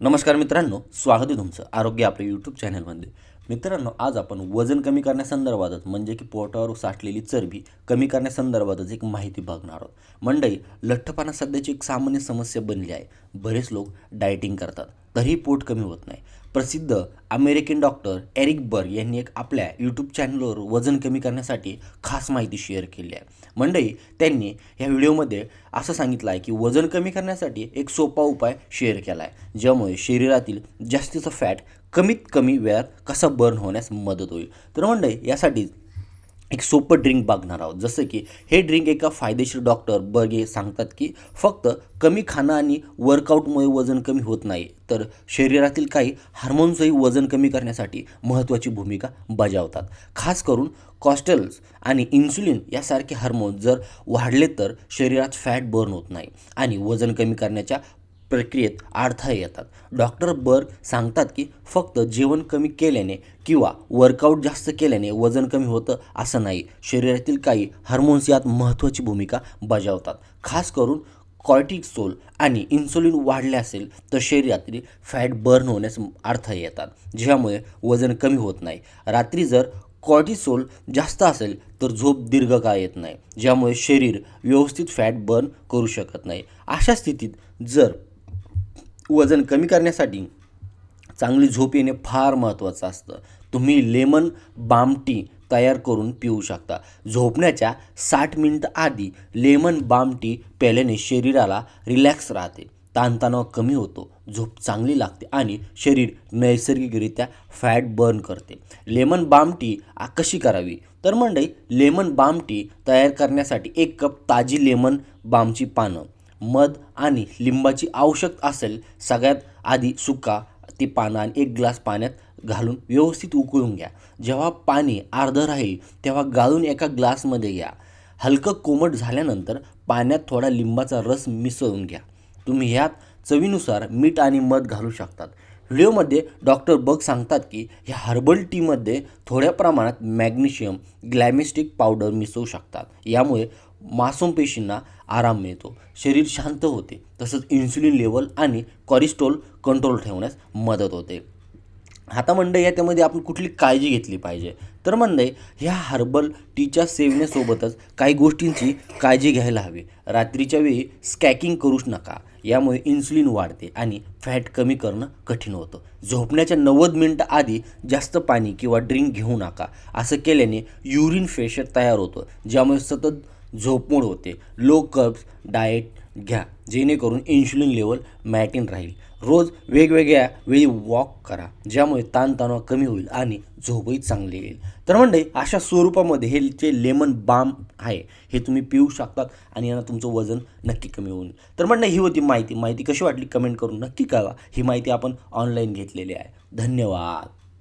नमस्कार मित्रांनो, स्वागत आहे तुमचं आरोग्य आपल्या यूट्यूब चॅनलमध्ये. मित्रांनो, आज आपण वजन कमी करण्यासंदर्भातच म्हणजे की पोटावर साठलेली चरबी कमी करण्यासंदर्भातच एक माहिती बघणार आहोत. मंडळी, लठ्ठपणा सध्याची एक सामान्य समस्या बनली आहे. बरेच लोक डाएटिंग करतात तरीही पोट कमी होत नाही. प्रसिद्ध अमेरिकन डॉक्टर एरिक बर्ग यांनी एक आपल्या यूट्यूब चॅनलवर वजन कमी करण्यासाठी खास माहिती शेअर केली आहे. मंडळी, त्यांनी या व्हिडिओमध्ये असं सांगितलं आहे की वजन कमी करण्यासाठी एक सोपा उपाय शेअर केला आहे, ज्यामुळे शरीरातील जास्तीचा फॅट कमीत कमी वेळात कसा बर्न होण्यास मदत होईल. तर मंडळी, यासाठी एक सोपं ड्रिंक बघणार आहोत. जसं की हे ड्रिंक एका फायदेशीर डॉक्टर बर्गे सांगतात की फक्त कमी खाणं आणि वर्कआउटमुळे वजन कमी होत नाही, तर शरीरातील काही हार्मोन्सही वजन कमी करण्यासाठी महत्त्वाची भूमिका बजावतात. खास करून कॉस्टेल्स आणि इन्सुलिन यासारखे हार्मोन्स जर वाढले तर शरीरात फॅट बर्न होत नाही आणि वजन कमी करण्याच्या प्रक्रियेत अडथळे येतात. डॉक्टर बर्ग सांगतात की फक्त जेवण कमी केल्याने किंवा वर्कआउट जास्त केल्याने वजन कमी होतं असं नाही. शरीरातील काही हार्मोन्स यात महत्त्वाची भूमिका बजावतात. खास करून कॉर्टिसोल आणि इन्सुलिन वाढले असेल तर शरीरातील फॅट बर्न होण्यास अडथळे येतात, ज्यामुळे वजन कमी होत नाही. रात्री जर कॉर्टिसोल जास्त असेल तर झोप दीर्घकाळ येत नाही, ज्यामुळे शरीर व्यवस्थित फॅट बर्न करू शकत नाही. अशा स्थितीत जर वजन कमी करण्यासाठी चांगली झोप येणे फार महत्त्वाचं असतं. तुम्ही लेमन बाम टी तयार करून पिऊ शकता. झोपण्याच्या 60 मिनिटं आधी लेमन बाम टी प्यायल्याने शरीराला रिलॅक्स राहते, ताणतणाव कमी होतो, झोप चांगली लागते आणि शरीर नैसर्गिकरित्या फॅट बर्न करते. लेमन बाम टी कशी करावी? तर मंडळी, लेमन बाम टी तयार करण्यासाठी 1 कप ताजी लेमन बामची पानं, मध आणि लिंबाची आवश्यक असेल. सगळ्यात आधी सुका ती पानं आणि 1 ग्लास पाण्यात घालून व्यवस्थित उकळून घ्या. जेव्हा पाणी अर्धं राहील तेव्हा गाळून एका ग्लासमध्ये घ्या. हलकं कोमट झाल्यानंतर पाण्यात थोडा लिंबाचा रस मिसळून घ्या. तुम्ही ह्यात चवीनुसार मीठ आणि मध घालू शकतात. व्हिडिओमध्ये डॉक्टर बग सांगतात की ह्या हर्बल टीमध्ये थोड्या प्रमाणात मॅग्नेशियम ग्लॅमिस्टिक पावडर मिसळू शकतात. यामुळे मांसपेशींना आराम मिळतो, शरीर शांत होते, तसंच इन्सुलिन लेवल आणि कोलेस्ट्रॉल कंट्रोल ठेवण्यास मदत होते. आता मंडळी, याच्यामध्ये आपण कुठली काळजी घेतली पाहिजे? तर मंडळी, ह्या हर्बल टीच्या सेवण्यासोबतच काही गोष्टींची काळजी घ्यायला हवी. रात्रीच्या वेळी स्कॅकिंग करूच नका, यामुळे इन्सुलिन वाढते आणि फॅट कमी करणं कठीण होतं. झोपण्याच्या 90 मिनिटं आधी जास्त पाणी किंवा ड्रिंक घेऊ नका. असं केल्याने युरिन प्रेशर तयार होतं, ज्यामुळे सतत झोपमोड होते. लो कार्ब्स डाएट घ्या, जेणेकरून इन्सुलिन लेवल मेंटेन राहील. रोज वेगवेगळ्या वेळी वॉक करा, ज्यामुळे ताणतणाव कमी होईल आणि झोपही चांगली येईल. तर म्हणजे अशा स्वरूपामध्ये हे जे लेमन बाम आहे हे तुम्ही पिऊ शकतात आणि यानं तुमचं वजन नक्की कमी होईल. तर म्हणजे ही होती माहिती कशी वाटली कमेंट करून नक्की कळवा. ही माहिती आपण ऑनलाईन घेतलेली आहे. धन्यवाद.